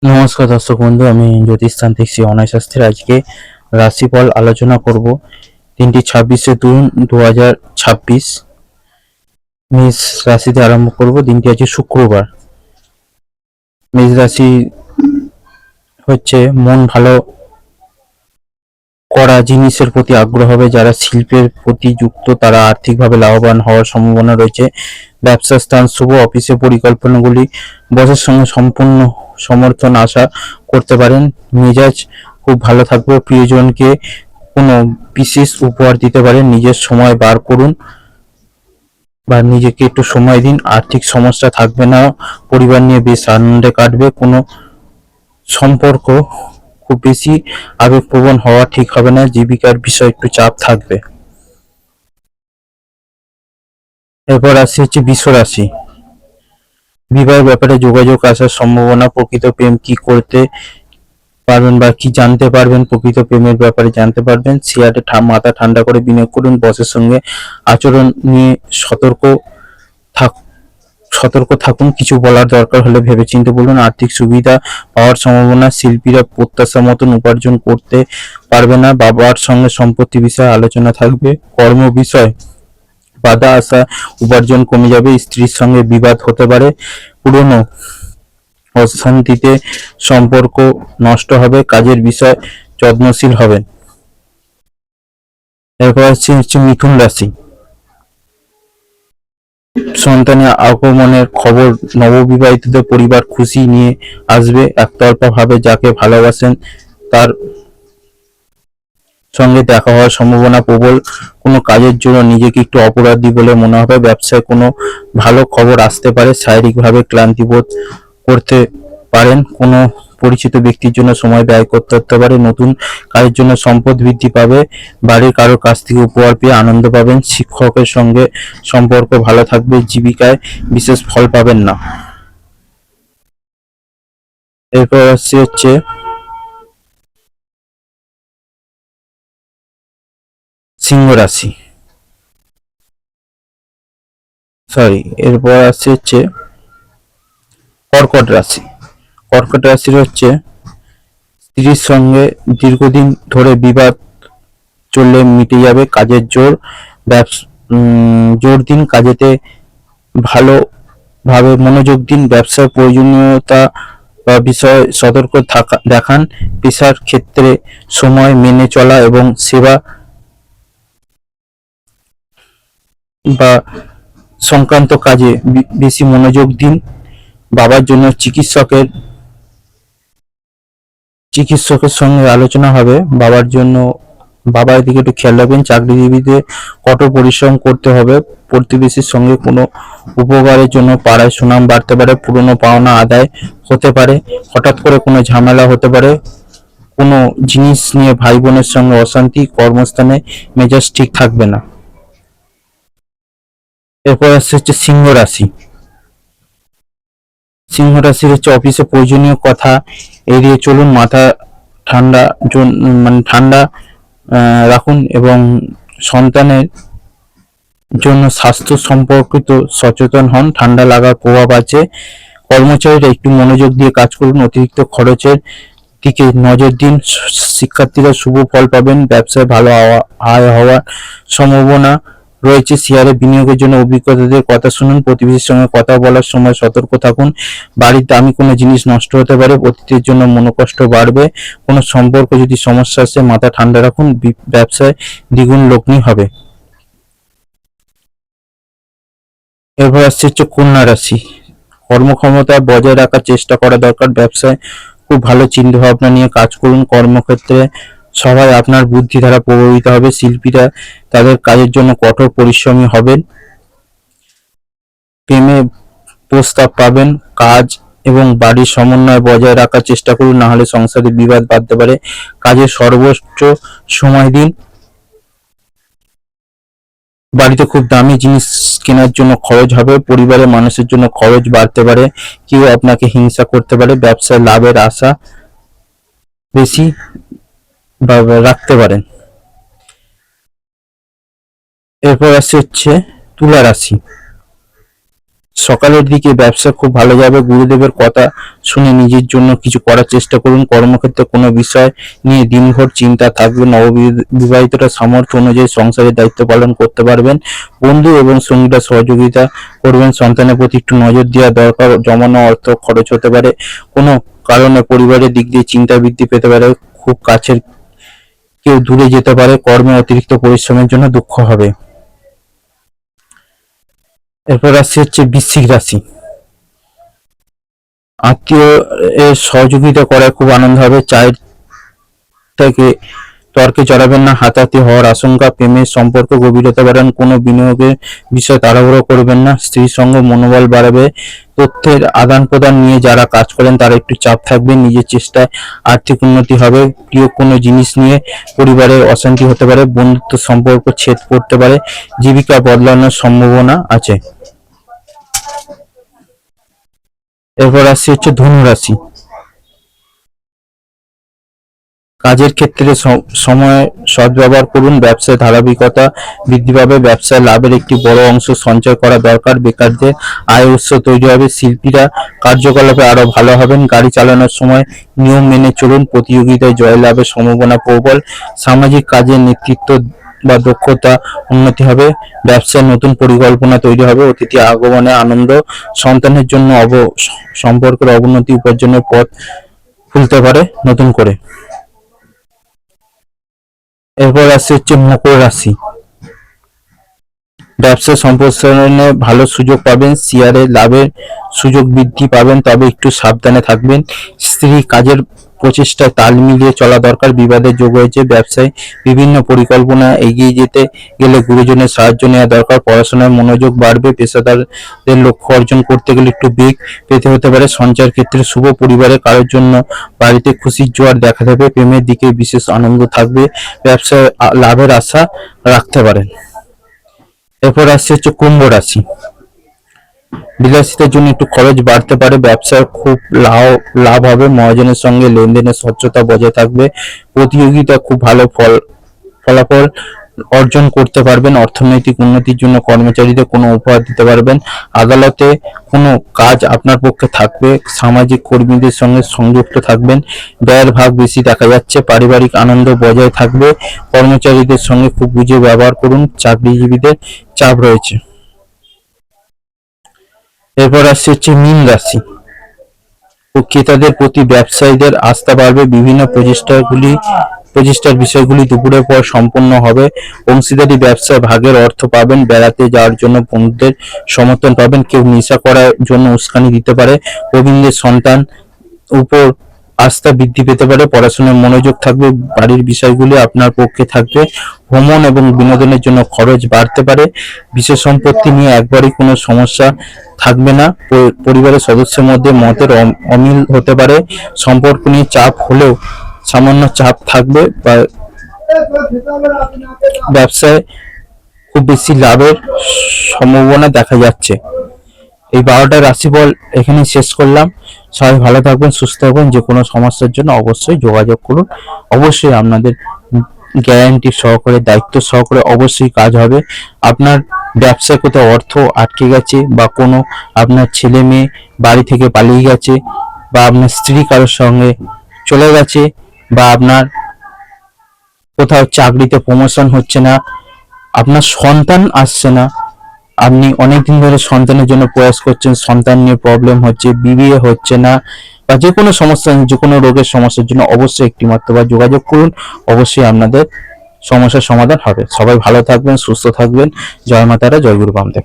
নমস্কার দর্শক বন্ধু, আমি জ্যোতিষতান্ত্রিক শ্রী অনয় শাস্ত্রী। আজকে রাশিফল আলোচনা করব 3-26-3-2026 মেষ রাশিতে আরম্ভ করব। দিনটি আছে শুক্রবার। মেষ রাশি হচ্ছে মন ভালো করা জিনিসের প্রতি আগ্রহ হবে। যারা শিল্পের প্রতি যুক্ত তারা আর্থিকভাবে লাভবান হওয়ার সম্ভাবনা রয়েছে। ব্যবসা স্থান শুভ, অফিসে পরিকল্পনাগুলি বসের সঙ্গে সম্পূর্ণ সমর্থন আশা করতে পারেন। মেজাজ খুব ভালো থাকবে। প্রিয়জনকে কোনো বিশেষ উপহার দিতে পারেন। নিজের সময় বার করুন বা নিজেকে একটু সময় দিন। আর্থিক সমস্যা থাকবে না। পরিবার নিয়ে বেশ আনন্দে কাটবে। কোনো সম্পর্ক খুব বেশি আবেগপ্রবণ হওয়া ঠিক হবে না। জীবিকার বিষয়ে একটু চাপ থাকবে। এরপর আসছে হচ্ছে বৃষ রাশি। বিবাহের ব্যাপারে যোগাযোগ আসার সম্ভাবনা। প্রকৃত প্রেম কি করতে পারবেন বা কি জানতে পারবেন, প্রকৃত প্রেমের ব্যাপারে জানতে পারবেন। শেয়ারে মাথা ঠান্ডা করে বিনিয়োগ করুন। বসের সঙ্গে আচরণ নিয়ে থাক সতর্ক থাকুন। কিছু বলার দরকার হলে ভেবেচিন্তে বলুন। আর্থিক সুবিধা পাওয়ার সম্ভাবনা। শিল্পীরা প্রত্যাশা মতন উপার্জন করতে পারবে না। বাবার সঙ্গে সম্পত্তি বিষয়ে আলোচনা থাকবে। কর্ম বিষয় বাধা আসা, উপার্জন কমে যাবে। স্ত্রীর সঙ্গে বিবাদ হতে পারে। পুরনো অশান্তিতে সম্পর্ক নষ্ট হবে। কাজের বিষয় যত্নশীল হবেন। এরপর হচ্ছে মিথুন রাশি। সন্তানের আগমনের খবর। নববিবাহিতদের পরিবার খুশি নিয়ে আসবে। একতরফা ভাবে যাকে ভালোবাসেন তার সঙ্গে দেখা হওয়ার সম্ভাবনা প্রবল। কোনো কাজের জন্য নিজেকে একটু অপরাধী বলে মনে হবে। ব্যবসায় কোনো ভালো খবর আসতে পারে। শারীরিকভাবে ক্লান্তি বোধ করতে পারেন। কোনো পরিচিত ব্যক্তির জন্য সময় ব্যয় করতে হতে পারে। নতুন কাজের জন্য সম্পদ বৃদ্ধি পাবে। বাড়ির কারোর কাছ থেকে উপহার পেয়ে আনন্দ পাবেন। শিক্ষকের সঙ্গে সম্পর্ক ভালো থাকবে। জীবিকায় বিশেষ ফল পাবেন না। এরপর হচ্ছে সিংহ রাশি। সরি, এরপর হচ্ছে কর্কট রাশি। কর্কট রাশির হচ্ছে স্ত্রীর সঙ্গে দীর্ঘদিন ধরে বিবাদ চললে মিটে যাবে। কাজের জোর দিন। কাজেতে ভালোভাবে মনোযোগ দিন। ব্যবসার প্রয়োজনীয়তা বা বিষয়ে সতর্ক দেখান। পেশার ক্ষেত্রে সময় মেনে চলা এবং সেবা বা সংক্রান্ত কাজে বেশি মনোযোগ দিন। বাবার জন্য চিকিৎসকের সঙ্গে আলোচনা হবে। বাবার দিকে একটু খেয়াল রাখবেন। চাকরিজীবীদের কঠোর পরিশ্রম করতে হবে। প্রতিবেশীর সঙ্গে কোনো উপকারের জন্য পাড়ায় সুনাম বাড়তে পারে। পুরনো পাওনা আদায় হতে পারে। হঠাৎ করে কোনো ঝামেলা হতে পারে। কোনো জিনিস নিয়ে ভাই বোনের সঙ্গে অশান্তি। কর্মস্থানে মেজাজ ঠিক থাকবে না। এরপর আসছে হচ্ছে সিংহ রাশি। সিংহ রাশির হচ্ছে অফিসে প্রয়োজনীয় কথা এড়িয়ে চলুন। মাথা ঠান্ডা ঠান্ডা রাখুন এবং সন্তানের জন্য স্বাস্থ্য সম্পর্কিত সচেতন হন। ঠান্ডা লাগার প্রভাব আছে। কর্মচারীরা একটু মনোযোগ দিয়ে কাজ করুন। অতিরিক্ত খরচের দিকে নজর দিন। শিক্ষার্থীরা শুভ ফল পাবেন। ব্যবসায় ভালো আয় হওয়ার সম্ভাবনা রয়েছে। শেয়ারে বিনিয়োগের জন্য অভিজ্ঞতাদের কথা শুনুন। প্রতিবেশীর সঙ্গে কথা বলার সময় সতর্ক থাকুন। বাড়ির দামি কোনো জিনিস নষ্ট হতে পারে। অতিথির জন্য মনোকষ্ট বাড়বে। কোনো সম্পর্ক যদি সমস্যা আসে মাথা ঠান্ডা রাখুন। ব্যবসায় দ্বিগুণ লগ্নি হবে। এরপর আসছে হচ্ছে কন্যা রাশি। কর্মক্ষমতা বজায় রাখার চেষ্টা করা দরকার। ব্যবসায় খুব ভালো চিন্তা ভাবনা নিয়ে কাজ করুন। কর্মক্ষেত্রে সবাই আপনার বুদ্ধি দ্বারা প্রভাবিত হবে। শিল্পীরা তাদের কাজের জন্য কঠোর পরিশ্রমী হবেন। প্রেমে প্রস্তাব পাবেন। কাজ এবং বাড়ির সমন্বয় বজায় রাখার চেষ্টা করুন, না হলে সংসারে বিবাদ বাড়তে পারে। কাজে সর্বোচ্চ সময় দিন। বাড়িতে খুব দামি জিনিস কেনার জন্য খরচ হবে। পরিবারের মানুষের জন্য খরচ বাড়তে পারে। কেউ আপনাকে হিংসা করতে পারে। ব্যবসায় লাভের আশা বেশি রাখতে পারেন। এরপর আসছে হচ্ছে তুলা রাশি। সকালের দিকে ব্যবসা খুব ভালো যাবে। গুরুদেবের কথা শুনে নিজের জন্য কিছু করার চেষ্টা করুন। কর্মক্ষেত্রে কোনো বিষয় নিয়ে দিনভর চিন্তা থাকবে। নববিবাহিতরা সামর্থ্য অনুযায়ী সংসারের দায়িত্ব পালন করতে পারবেন। বন্ধু এবং সঙ্গীরা সহযোগিতা করবেন। সন্তানের প্রতি একটু নজর দেওয়া দরকার। জমানো অর্থ খরচ হতে পারে। কোনো কারণে পরিবারের দিক দিয়ে চিন্তা বৃদ্ধি পেতে পারে। খুব কাছের কেউ দূরে যেতে পারে। কর্মে অতিরিক্ত পরিশ্রমের জন্য দুঃখ হবে। এরপর রাশি হচ্ছে বৃশ্চিক রাশি। আত্মীয় এর সহযোগিতা করায় খুব আনন্দ হবে। চায়ের থেকে তর্কে জড়াবেন না। হাতাহাতি হওয়ার আশঙ্কা। প্রেমের সম্পর্ক গভীরতা বাড়ান। কোনো বিনিয়োগের বিষয় তাড়াহুড়ো করবেন না। স্ত্রীর সঙ্গে মনোবল বাড়াবে। তথ্যের আদান প্রদান নিয়ে যারা কাজ করেন তারা একটু চাপ থাকবে। নিজের চেষ্টায় আর্থিক উন্নতি হবে। প্রিয় কোনো জিনিস নিয়ে পরিবারের অশান্তি হতে পারে। বন্ধুত্ব সম্পর্ক ছেদ পড়তে পারে। জীবিকা বদলানোর সম্ভাবনা আছে। এরপর রাশি হচ্ছে ধনু রাশি। কাজের ক্ষেত্রে সময় সদ্ব্যবহার করুন। ব্যবসায় ধারাবাহিকতা বৃদ্ধি পাবে। ব্যবসায় লাভের একটি বড় অংশ সঞ্চয় করা দরকার। বেকারদের আয় উৎস তৈরি হবে। শিল্পীরা কার্যকলাপে আরো ভালো হবেন। গাড়ি চালানোর সময় নিয়ম মেনে চলুন। প্রতিযোগিতায় জয়লাভের সম্ভাবনা প্রবল। সামাজিক কাজে নেতৃত্ব বা দক্ষতা উন্নতি হবে। ব্যবসায় নতুন পরিকল্পনা তৈরি হবে। অতিথি আগমনে আনন্দ। সন্তানের জন্য সম্পর্কের অবনতি উপার্জনের পথ খুলতে পারে নতুন করে। এরপর রাশি হচ্ছে মকর রাশি। ব্যবসা সম্প্রসারণে ভালো সুযোগ পাবেন। শেয়ারে লাভের সুযোগ বৃদ্ধি পাবেন, তবে একটু সাবধানে থাকবেন। স্ত্রী কাজের প্রচেষ্টায় তাল মিলিয়ে চলা দরকার। বিবাদের যোগ হয়েছে। ব্যবসায় বিভিন্ন পরিকল্পনা এগিয়ে যেতে গেলে গুরুজনের সাহায্য নেওয়া দরকার। পড়াশোনায় মনোযোগ বাড়বে। পেশাদারদের লক্ষ্য অর্জন করতে গেলে একটু বেগ পেতে হতে পারে। সঞ্চয়ের ক্ষেত্রে শুভ। পরিবারের কারোর জন্য বাড়িতে খুশির জোয়ার দেখা দেবে। প্রেমের দিকে বিশেষ আনন্দ থাকবে। ব্যবসায় লাভের আশা রাখতে পারেন। এরপর আসছে হচ্ছে কুম্ভ রাশি। বিলাসিতার জন্য একটু খরচ বাড়তে পারে। ব্যবসায় খুব লাভ হবে। মহাজনের সঙ্গে লেনদেনের স্বচ্ছতা বজায় থাকবে। প্রতিযোগিতা খুব ভালো ফলাফল অর্জন করতে পারবেন। অর্থনৈতিক উন্নতির জন্য কর্মচারীদের কোনো উপহার দিতে পারবেন। আদালতে কোনো কাজ আপনার পক্ষে থাকবে। সামাজিক কর্মীদের সঙ্গে সংযুক্ত থাকবেন। ব্যয়ের ভাগ বেশি দেখা যাচ্ছে। পারিবারিক আনন্দ বজায় থাকবে। কর্মচারীদের সঙ্গে খুব বুঝে ব্যবহার করুন। চাকরিজীবীদের চাপ রয়েছে। এরপর আসছে হচ্ছে মীন রাশি। ও ক্রেতাদের প্রতি ব্যবসায়ীদের আস্থা বাড়বে। বিভিন্ন প্রচেষ্টার বিষয়গুলি দুপুরের পর সম্পন্ন হবে। অংশীদারি ব্যবসায় ভাগের অর্থ পাবেন। বেড়াতে যাওয়ার জন্য বন্ধুদের সমর্থন পাবেন। কেউ নেশা করার জন্য উস্কানি দিতে পারে। প্রবীণদের সন্তান উপর আস্থা বৃদ্ধি পেতে পারে। পড়াশোনায় মনোযোগ থাকবে। বাড়ির বিষয়গুলি আপনার পক্ষে থাকবে। ভ্রমণ এবং বিনোদনের জন্য খরচ বাড়তে পারে। বিশেষ সম্পত্তি নিয়ে একবারই কোনো সমস্যা থাকবে না। পরিবারের সদস্যের মধ্যে মতের অমিল হতে পারে। সম্পর্ক নিয়ে চাপ হলেও সামান্য চাপ থাকবে। ব্যবসায় খুব বেশি লাভের সম্ভাবনা দেখা যাচ্ছে। এই 12টা রাশিফল এখানে শেষ করলাম। সবাই ভালো থাকবেন, সুস্থ থাকবেন। যে কোনো সমস্যার জন্য অবশ্যই যোগাযোগ করুন। অবশ্যই আপনাদের গ্যারান্টি সহকারে, দায়িত্ব সহকারে অবশ্যই কাজ হবে। আপনার ব্যবসায় কোথাও অর্থ আটকে গেছে, বা কোনো আপনার ছেলে মেয়ে বাড়ি থেকে পালিয়ে গেছে, বা আপনার স্ত্রী কারোর সঙ্গে চলে গেছে, বা আপনার কোথাও চাকরিতে প্রমোশন হচ্ছে না, আপনার সন্তান আসছে না, আপনি অনেকদিন ধরে সন্তানের জন্য প্রয়াস করছেন, সন্তান নিয়ে প্রবলেম হচ্ছে, বিয়ে হচ্ছে না, বা যে কোনো সমস্যা, যে কোনো রোগের সমস্যার জন্য অবশ্যই একটি মাত্র যোগাযোগ করুন। অবশ্যই আপনাদের সমস্যার সমাধান হবে। সবাই ভালো থাকবেন, সুস্থ থাকবেন। জয় মাতারা, জয় গুরু বামদেব।